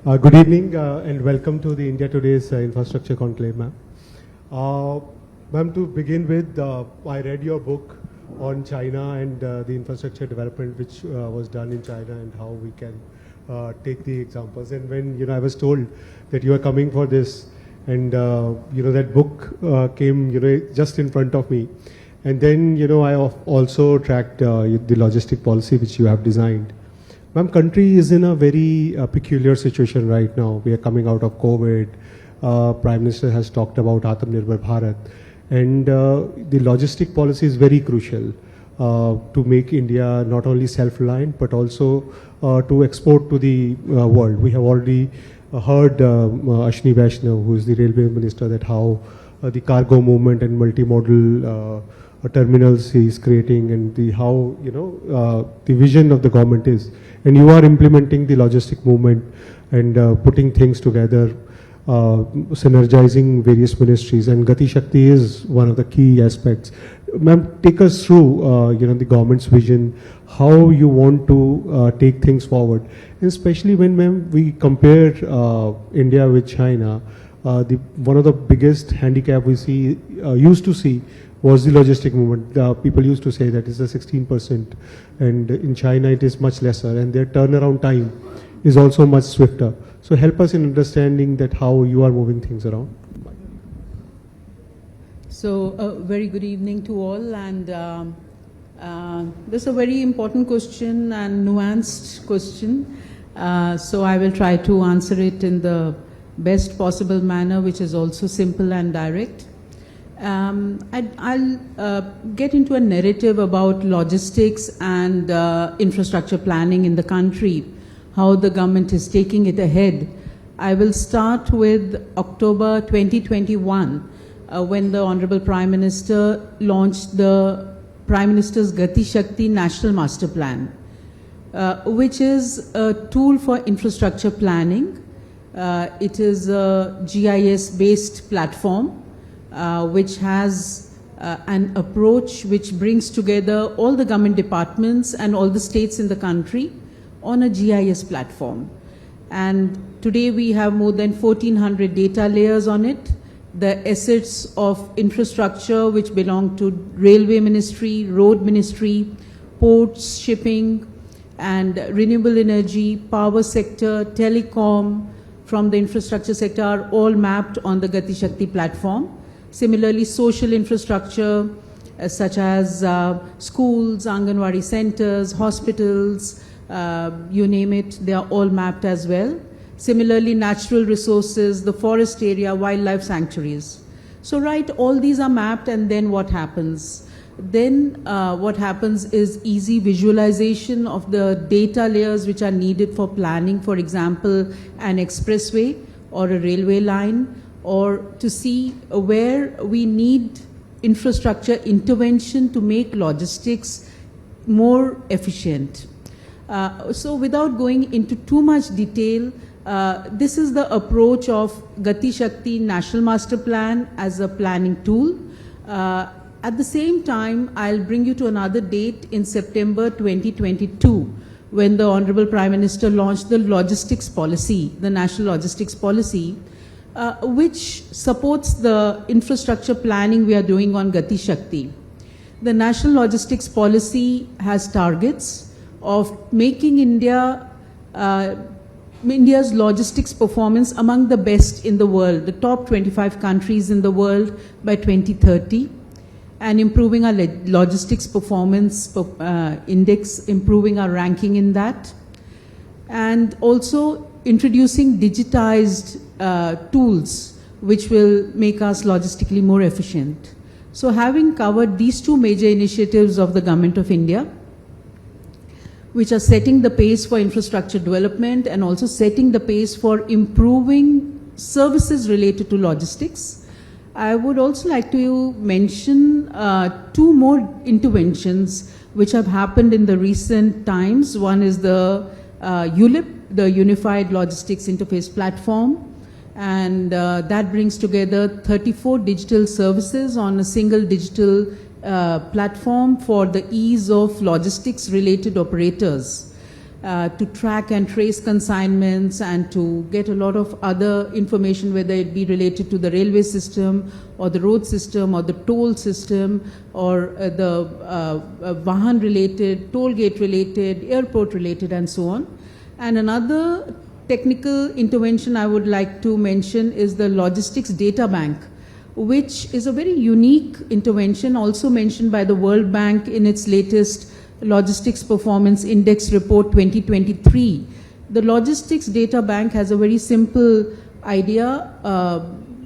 Good evening and welcome to the India Today's Infrastructure Conclave, ma'am. Ma'am, to begin with, I read your book on China and the infrastructure development which was done in China and how we can take the examples. And when I was told that you are coming for this, and that book came just in front of me, and then I also tracked the logistic policy which you have designed. Ma'am, country is in a very peculiar situation right now. We are coming out of COVID. Prime Minister has talked about Atmanirbhar Bharat. And the logistic policy is very crucial to make India not only self-reliant, but also to export to the world. We have already heard Ashwini Vaishnaw, who is the railway minister, that how the cargo movement and multimodal terminals he is creating, and how the vision of the government is, and you are implementing the logistic movement and putting things together, synergizing various ministries, and Gati Shakti is one of the key aspects. Ma'am, take us through the government's vision, how you want to take things forward, and especially when, ma'am, we compare India with China. One of the biggest handicap we used to see was the logistic movement. People used to say that it's a 16%, and in China it is much lesser, and their turnaround time is also much swifter. So help us in understanding that how you are moving things around. So very good evening to all, and this is a very important question and nuanced question. So I will try to answer it in the best possible manner, which is also simple and direct. I'll get into a narrative about logistics and infrastructure planning in the country, how the government is taking it ahead. I will start with October 2021, when the Honorable Prime Minister launched the Prime Minister's Gati Shakti National Master Plan, which is a tool for infrastructure planning. It is a GIS-based platform which has an approach which brings together all the government departments and all the states in the country on a GIS platform. And today we have more than 1,400 data layers on it. The assets of infrastructure which belong to Railway Ministry, Road Ministry, ports, shipping, and renewable energy, power sector, telecom from the infrastructure sector are all mapped on the Gati Shakti platform. Similarly, social infrastructure such as schools, Anganwadi centers, hospitals, you name it, they are all mapped as well. Similarly, natural resources, the forest area, wildlife sanctuaries. So, right, all these are mapped, and then what happens? Then what happens is easy visualization of the data layers which are needed for planning, for example, an expressway or a railway line, or to see where we need infrastructure intervention to make logistics more efficient. So without going into too much detail, this is the approach of Gati Shakti National Master Plan as a planning tool. At the same time, I'll bring you to another date in September 2022, when the Honorable Prime Minister launched the logistics policy, the National Logistics Policy, which supports the infrastructure planning we are doing on Gati Shakti. The National Logistics Policy has targets of making India's logistics performance among the best in the world, the top 25 countries in the world by 2030, and improving our logistics performance index, improving our ranking in that, and also introducing digitized tools which will make us logistically more efficient. So having covered these two major initiatives of the Government of India, which are setting the pace for infrastructure development and also setting the pace for improving services related to logistics, I would also like to mention two more interventions which have happened in the recent times. One is the ULIP, the Unified Logistics Interface Platform, and that brings together 34 digital services on a single digital platform for the ease of logistics related operators. to track and trace consignments and to get a lot of other information, whether it be related to the railway system or the road system or the toll system or the Vahan related, toll gate related, airport related and so on. And another technical intervention I would like to mention is the logistics data bank, which is a very unique intervention also mentioned by the World Bank in its latest Logistics Performance Index Report 2023. The Logistics Data Bank has a very simple idea,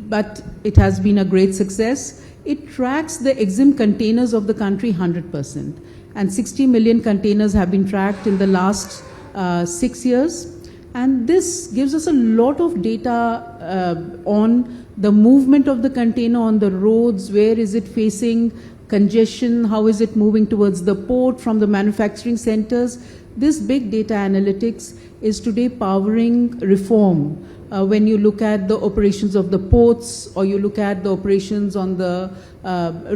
but it has been a great success. It tracks the EXIM containers of the country 100%. And 60 million containers have been tracked in the last 6 years. And this gives us a lot of data on the movement of the container on the roads, where is it facing congestion, how is it moving towards the port from the manufacturing centers. This big data analytics is today powering reform. When you look at the operations of the ports, or you look at the operations on the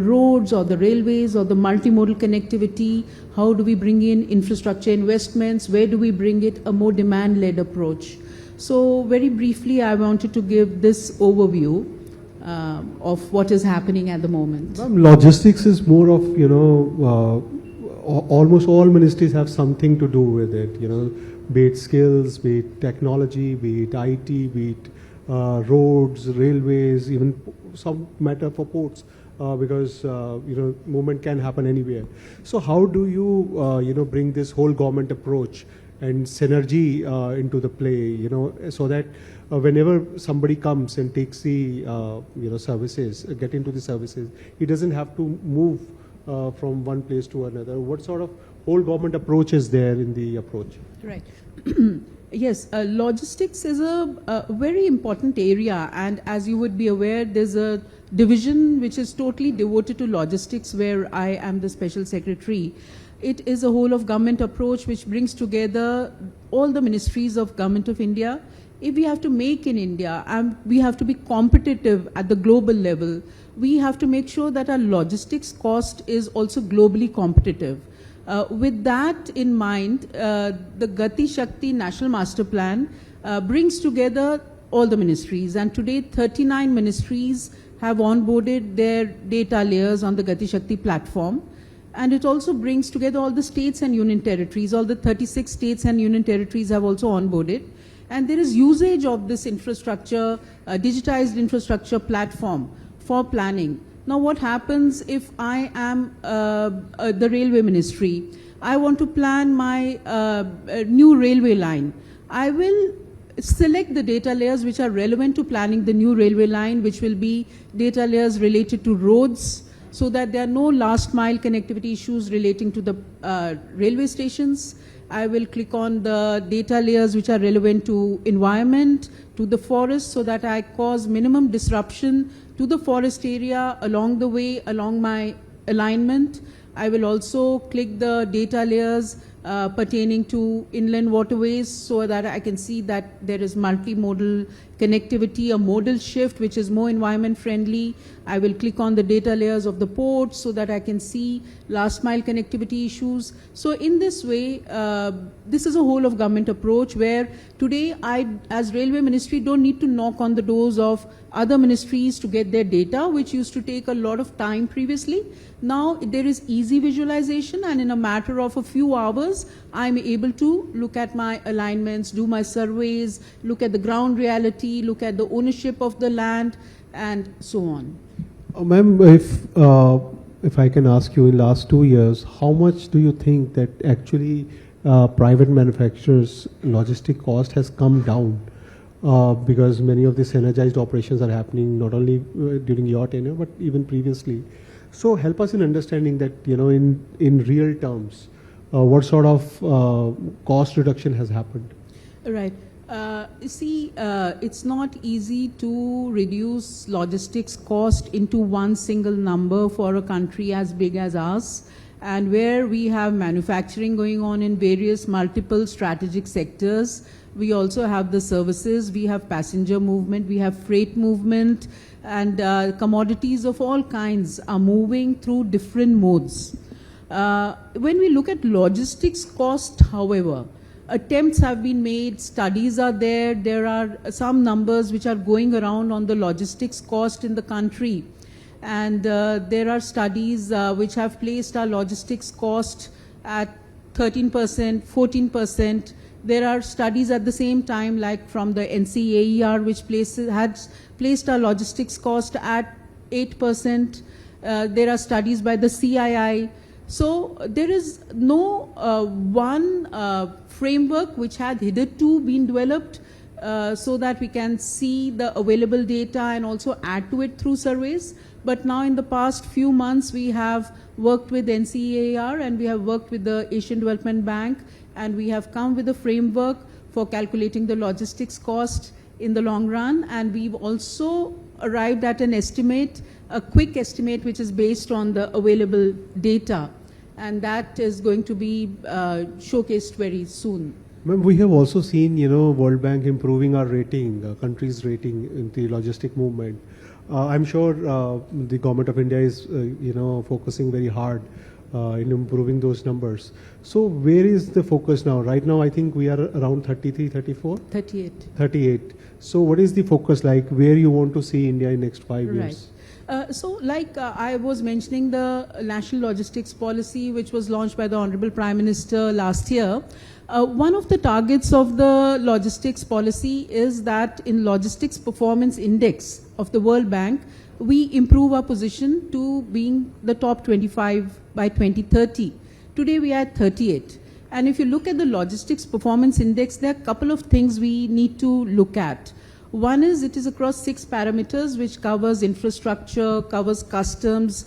roads or the railways or the multimodal connectivity, how do we bring in infrastructure investments, where do we bring it, a more demand-led approach. So very briefly, I wanted to give this overview of what is happening at the moment. Logistics is more of, almost all ministries have something to do with it, be it skills, be it technology, be it IT, be it roads, railways, even some matter for ports, because, movement can happen anywhere. So how do you, bring this whole government approach and synergy into the play, so that whenever somebody comes and takes the, services, get into the services, he doesn't have to move from one place to another. What sort of whole government approach is there in the approach? Right. Yes, logistics is a very important area, and as you would be aware, there's a division which is totally devoted to logistics, where I am the special secretary. It is a whole of government approach which brings together all the ministries of Government of India. If we have to make in India, we have to be competitive at the global level. We have to make sure that our logistics cost is also globally competitive. With that in mind, the Gati Shakti National Master Plan brings together all the ministries, and today 39 ministries have onboarded their data layers on the Gati Shakti platform. And it also brings together all the states and union territories. All the 36 states and union territories have also onboarded. And there is usage of this infrastructure, digitized infrastructure platform for planning. Now what happens if I am the railway ministry? I want to plan my new railway line. I will select the data layers which are relevant to planning the new railway line, which will be data layers related to roads, so that there are no last mile connectivity issues relating to the railway stations. I will click on the data layers which are relevant to environment, to the forest, so that I cause minimum disruption to the forest area along the way, along my alignment. I will also click the data layers pertaining to inland waterways, so that I can see that there is multimodal connectivity, a modal shift which is more environment friendly. I will click on the data layers of the ports so that I can see last mile connectivity issues. So in this way, this is a whole of government approach, where today I, as Railway Ministry, don't need to knock on the doors of other ministries to get their data, which used to take a lot of time previously. Now there is easy visualization, and in a matter of a few hours, I'm able to look at my alignments, do my surveys, look at the ground reality, look at the ownership of the land, and so on. Ma'am, if I can ask you, in last 2 years, how much do you think that actually private manufacturers' logistic cost has come down? Because many of the synergized operations are happening not only during your tenure, but even previously. So help us in understanding that, in real terms, what sort of cost reduction has happened? Right. See, it's not easy to reduce logistics cost into one single number for a country as big as ours, and where we have manufacturing going on in various multiple strategic sectors. We also have the services, we have passenger movement, we have freight movement, and commodities of all kinds are moving through different modes. When we look at logistics cost, however, attempts have been made, studies are there. There are some numbers which are going around on the logistics cost in the country. And there are studies which have placed our logistics cost at 13%, 14%. There are studies at the same time, like from the NCAER, which had placed our logistics cost at 8%. There are studies by the CII. So there is no one framework which had hitherto been developed so that we can see the available data and also add to it through surveys. But now in the past few months, we have worked with NCAER and we have worked with the Asian Development Bank, and we have come with a framework for calculating the logistics cost in the long run. And we've also arrived at an estimate, a quick estimate, which is based on the available data. And that is going to be showcased very soon. Ma'am, we have also seen, World Bank improving our rating, country's rating in the logistic movement. I'm sure the government of India is, focusing very hard in improving those numbers. So where is the focus now? Right now, I think we are around 33, 34? 38. 38. So what is the focus like? Where you want to see India in next 5 years? So I was mentioning the National Logistics Policy, which was launched by the Honorable Prime Minister last year. One of the targets of the logistics policy is that in Logistics Performance Index of the World Bank, we improve our position to being the top 25 by 2030. Today we are at 38. And if you look at the Logistics Performance Index, there are a couple of things we need to look at. One is it is across 6 parameters, which covers infrastructure, covers customs,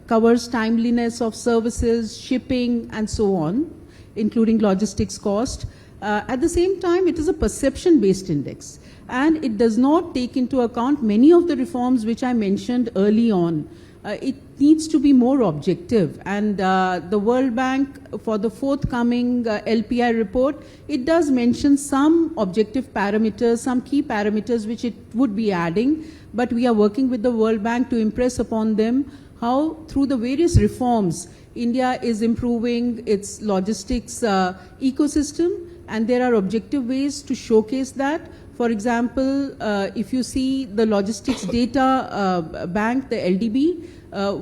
covers timeliness of services, shipping, and so on, including logistics cost. At the same time, it is a perception-based index, and it does not take into account many of the reforms which I mentioned early on. It needs to be more objective, and the World Bank, for the forthcoming LPI report, it does mention some objective parameters, some key parameters which it would be adding, but we are working with the World Bank to impress upon them how through the various reforms India is improving its logistics ecosystem, and there are objective ways to showcase that. For example, if you see the Logistics Data Bank, the LDB,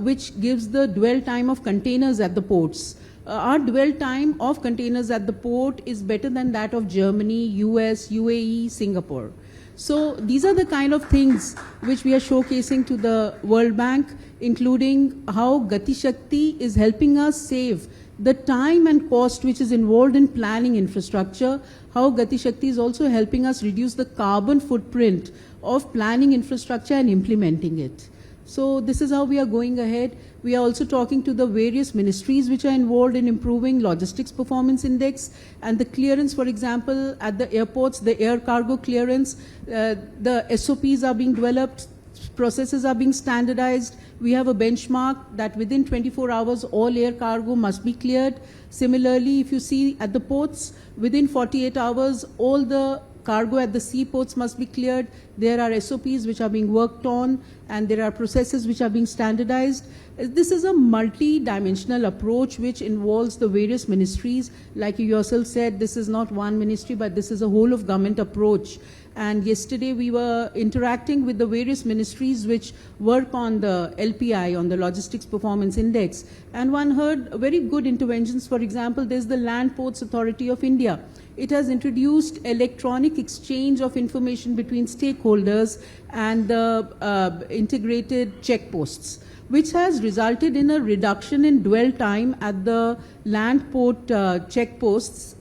which gives the dwell time of containers at the ports. Our dwell time of containers at the port is better than that of Germany, US, UAE, Singapore. So these are the kind of things which we are showcasing to the World Bank, including how Gati Shakti is helping us save the time and cost which is involved in planning infrastructure, how Gati Shakti is also helping us reduce the carbon footprint of planning infrastructure and implementing it. So this is how we are going ahead. We are also talking to the various ministries which are involved in improving logistics performance index and the clearance, for example, at the airports, the air cargo clearance, the SOPs are being developed, processes are being standardized. We have a benchmark that within 24 hours all air cargo must be cleared. Similarly, if you see at the ports, within 48 hours all the cargo at the seaports must be cleared. There are SOPs which are being worked on, and there are processes which are being standardized. This is a multi-dimensional approach which involves the various ministries. Like you yourself said, this is not one ministry, but this is a whole of government approach. And yesterday we were interacting with the various ministries which work on the LPI, on the Logistics Performance Index. And one heard very good interventions. For example, there's the Land Ports Authority of India. It has introduced electronic exchange of information between stakeholders and the integrated checkposts, which has resulted in a reduction in dwell time at the land port checkposts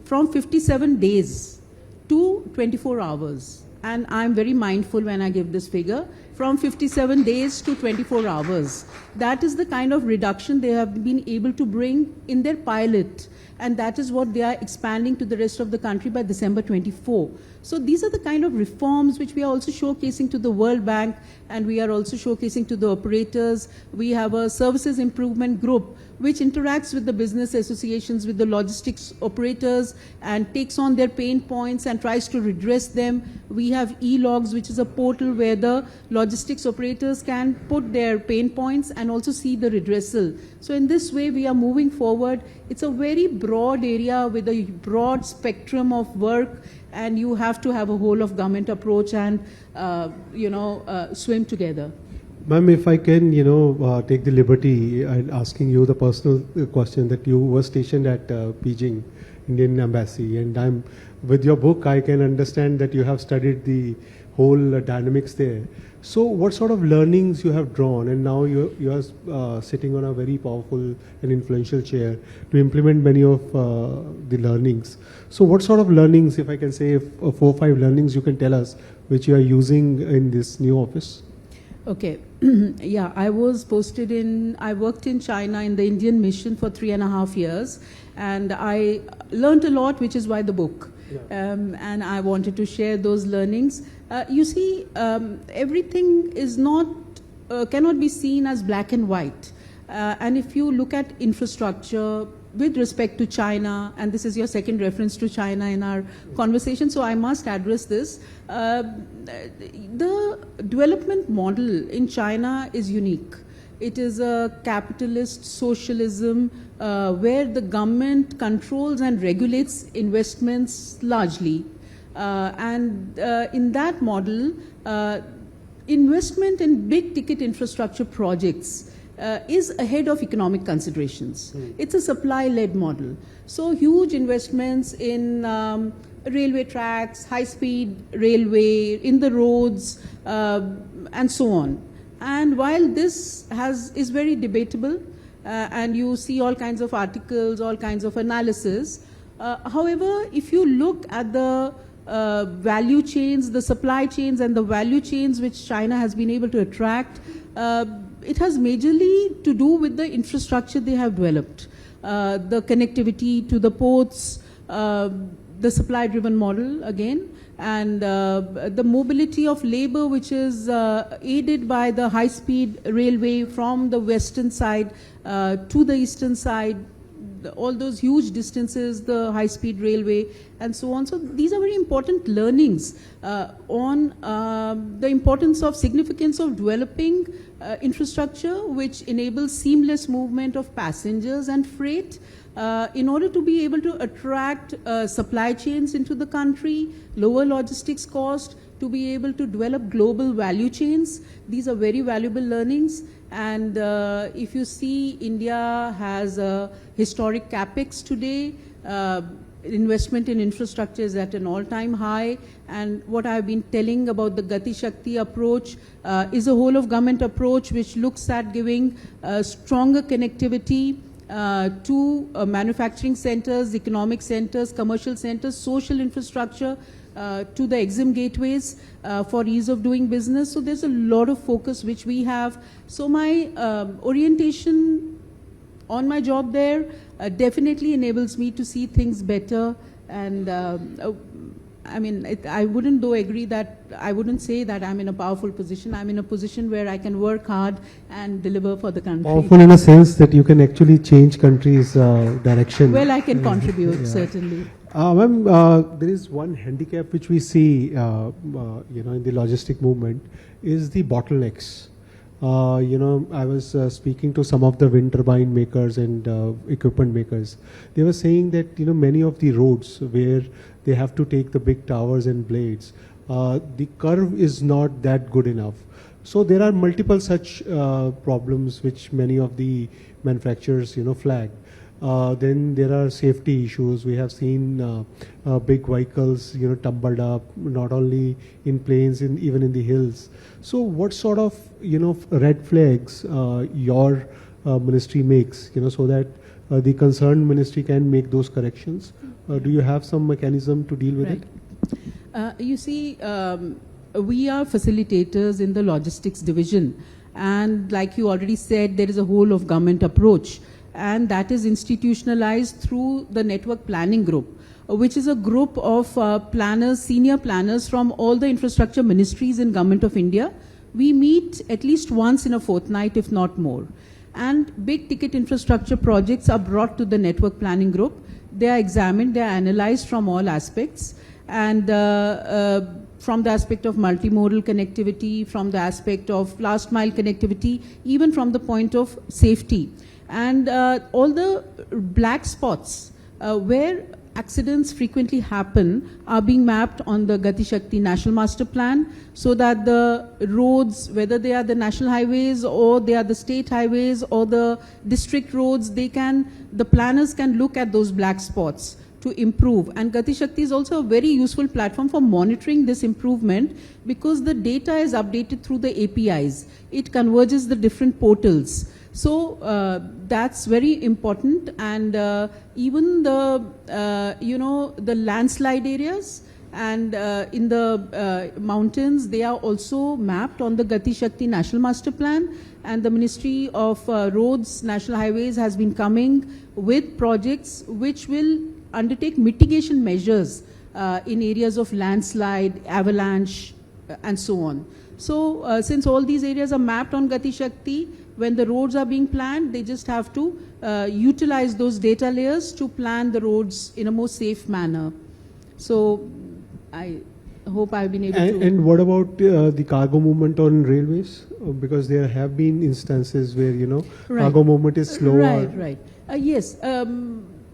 from 57 days to 24 hours. And I'm very mindful when I give this figure, from 57 days to 24 hours. That is the kind of reduction they have been able to bring in their pilot. And that is what they are expanding to the rest of the country by December 24. So these are the kind of reforms which we are also showcasing to the World Bank, and we are also showcasing to the operators. We have a services improvement group which interacts with the business associations, with the logistics operators, and takes on their pain points and tries to redress them. We have e-logs, which is a portal where the logistics operators can put their pain points and also see the redressal. So in this way, we are moving forward. It's a very broad area with a broad spectrum of work, and you have to have a whole of government approach and, swim together. Ma'am, if I can, take the liberty in asking you the personal question that you were stationed at Beijing, Indian Embassy, and with your book, I can understand that you have studied the whole dynamics there. So what sort of learnings you have drawn, and now you are sitting on a very powerful and influential chair to implement many of the learnings. So what sort of learnings, if I can say 4 or 5 learnings you can tell us, which you are using in this new office? Okay. Yeah, I worked in China in the Indian mission for 3.5 years, and I learned a lot, which is why the book. Yeah. And I wanted to share those learnings. You see, everything is cannot be seen as black and white. And if you look at infrastructure with respect to China, and this is your second reference to China in our conversation, so I must address this. The development model in China is unique. It is a capitalist socialism where the government controls and regulates investments largely. And in that model, investment in big ticket infrastructure projects is ahead of economic considerations. It's a supply-led model. So huge investments in railway tracks, high-speed railway, in the roads, and so on. And while this is very debatable, and you see all kinds of articles, all kinds of analysis, however, if you look at the value chains, the supply chains and the value chains which China has been able to attract, it has majorly to do with the infrastructure they have developed. The connectivity to the ports, the supply-driven model again, and the mobility of labor, which is aided by the high-speed railway from the western side to the eastern side, all those huge distances, the high-speed railway, and so on. So these are very important learnings on the importance of significance of developing infrastructure which enables seamless movement of passengers and freight in order to be able to attract supply chains into the country, lower logistics cost, to be able to develop global value chains. These are very valuable learnings. And if you see, India has a historic capex today. Investment in infrastructure is at an all-time high. And what I've been telling about the Gati Shakti approach is a whole-of-government approach which looks at giving stronger connectivity to manufacturing centers, economic centers, commercial centers, social infrastructure, to the EXIM gateways for ease of doing business. So there's a lot of focus which we have. So my orientation on my job there definitely enables me to see things better. And I mean, I wouldn't though agree that, I wouldn't say that I'm in a powerful position. I'm in a position where I can work hard and deliver for the country. Powerful in a sense that you can actually change country's direction. Well, I can contribute, certainly. Ma'am, there is one handicap which we see, in the logistic movement is the bottlenecks. I was speaking to some of the wind turbine makers and equipment makers. They were saying that, many of the roads where they have to take the big towers and blades, the curve is not that good enough. So there are multiple such problems which many of the manufacturers, flag. Then there are safety issues. We have seen big vehicles, tumbled up, not only in plains, even in the hills. So what sort of, red flags your ministry makes, so that the concerned ministry can make those corrections? Do you have some mechanism to deal with it? You see, we are facilitators in the logistics division. And like you already said, there is a whole of government approach. And that is institutionalized through the network planning group, which is a group of planners, senior planners from all the infrastructure ministries in Government of India. We meet at least once in a fortnight, if not more. And big ticket infrastructure projects are brought to the network planning group. They are examined, they are analyzed from all aspects. And from the aspect of multimodal connectivity, from the aspect of last mile connectivity, even from the point of safety. And all the black spots where accidents frequently happen are being mapped on the Gati Shakti National Master Plan, so that the roads, whether they are the national highways or they are the state highways or the district roads, the planners can look at those black spots to improve. And Gati Shakti is also a very useful platform for monitoring this improvement, because the data is updated through the APIs. It converges the different portals. So that's very important. And even the the landslide areas and in the mountains, they are also mapped on the Gati Shakti National Master Plan. And the Ministry of Roads, National Highways has been coming with projects which will undertake mitigation measures in areas of landslide, avalanche, and so on. So since all these areas are mapped on Gati Shakti, when the roads are being planned, they just have to utilize those data layers to plan the roads in a more safe manner. So I hope I've been able to... And what about the cargo movement on railways? Because there have been instances where, cargo movement is slower. Right. Yes.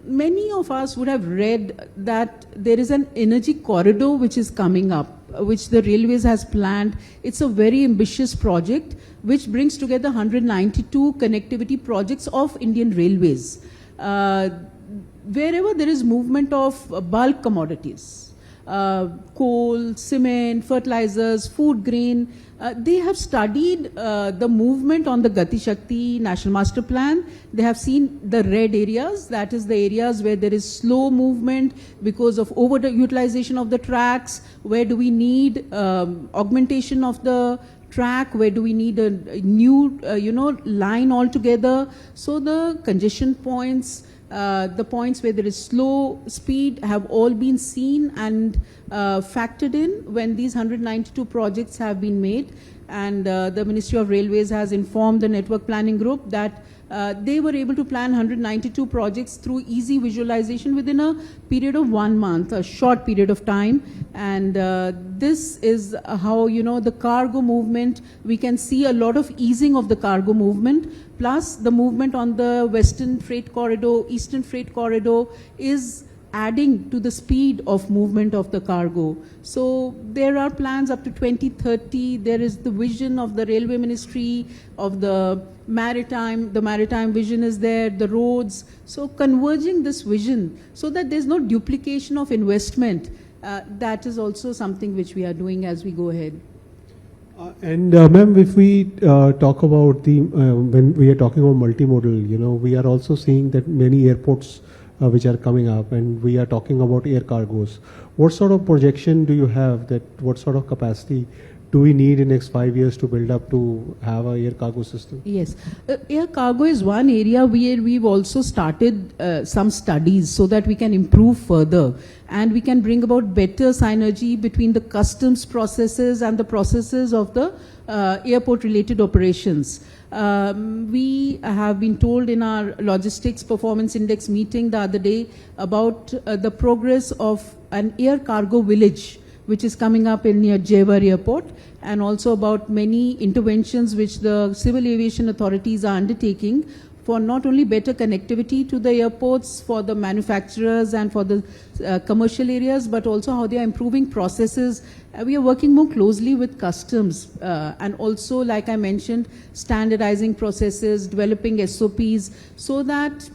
Many of us would have read that there is an energy corridor which is coming up, which the railways has planned. It's a very ambitious project which brings together 192 connectivity projects of Indian Railways. Wherever there is movement of bulk commodities, coal, cement, fertilizers, food grain, they have studied the movement on the Gati Shakti National Master Plan. They have seen the red areas, that is the areas where there is slow movement because of overutilization of the tracks. Where do we need augmentation of the track? Where do we need a new, line altogether? So the congestion points, the points where there is slow speed have all been seen and factored in when these 192 projects have been made. And the Ministry of Railways has informed the Network Planning Group that they were able to plan 192 projects through easy visualization within a period of 1 month, a short period of time. And this is how, the cargo movement, we can see a lot of easing of the cargo movement, plus the movement on the Western Freight Corridor, Eastern Freight Corridor is adding to the speed of movement of the cargo. So there are plans up to 2030. There is the vision of the Railway Ministry, of the maritime vision is there, the roads. So converging this vision so that there's no duplication of investment, that is also something which we are doing as we go ahead. And ma'am, if we talk about when we are talking about multimodal, we are also seeing that many airports which are coming up, and we are talking about air cargos. What sort of projection do you have, that what sort of capacity do we need in next 5 years to build up to have a air cargo system? Yes. Air cargo is one area where we've also started some studies so that we can improve further and we can bring about better synergy between the customs processes and the processes of the airport related operations. We have been told in our logistics performance index meeting the other day about the progress of an air cargo village which is coming up in near Jewar Airport, and also about many interventions which the civil aviation authorities are undertaking for not only better connectivity to the airports for the manufacturers and for the commercial areas, but also how they are improving processes. We are working more closely with customs and also, like I mentioned, standardizing processes, developing SOPs so that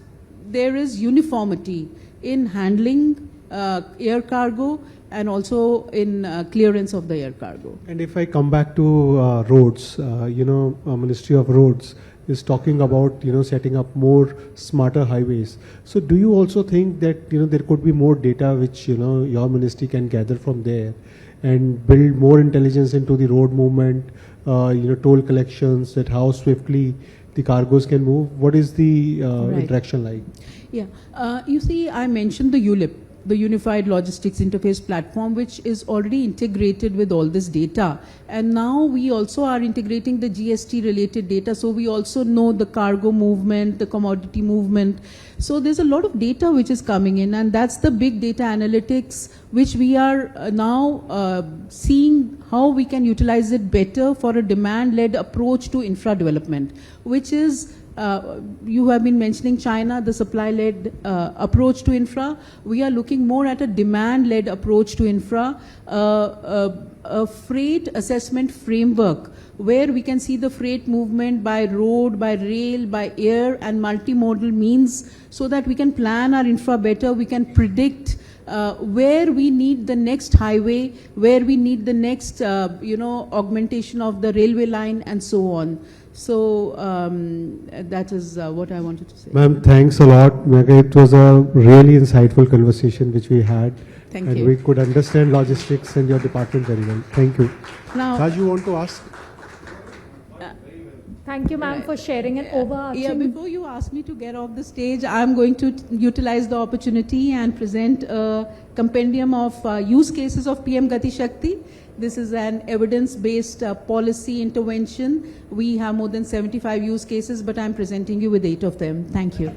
there is uniformity in handling air cargo and also in clearance of the air cargo. And if I come back to roads, Ministry of Roads is talking about setting up more smarter highways. So do you also think that there could be more data which your ministry can gather from there and build more intelligence into the road movement, toll collections, that how swiftly the cargoes can move? What is the interaction like? Yeah, you see, I mentioned the ULIP. the Unified Logistics Interface Platform, which is already integrated with all this data. And now we also are integrating the GST related data, so we also know the cargo movement, the commodity movement. So there's a lot of data which is coming in, and that's the big data analytics which we are now seeing how we can utilize it better for a demand-led approach to infra development, which is you have been mentioning China, the supply-led approach to infra. We are looking more at a demand-led approach to infra, a freight assessment framework where we can see the freight movement by road, by rail, by air, and multimodal means, so that we can plan our infra better. We can predict where we need the next highway, where we need the next augmentation of the railway line, and so on. So that is what I wanted to say. Ma'am, thanks a lot. It was a really insightful conversation which we had. Thank and you. we could understand logistics and your department very well. Thank you. Now, Raj, you want to ask? Thank you, ma'am, for sharing an overarching... yeah, before you ask me to get off the stage, I'm going to utilize the opportunity and present a compendium of use cases of PM Gati Shakti. This is an evidence-based policy intervention. We have more than 75 use cases, but I'm presenting you with 8 of them. Thank you.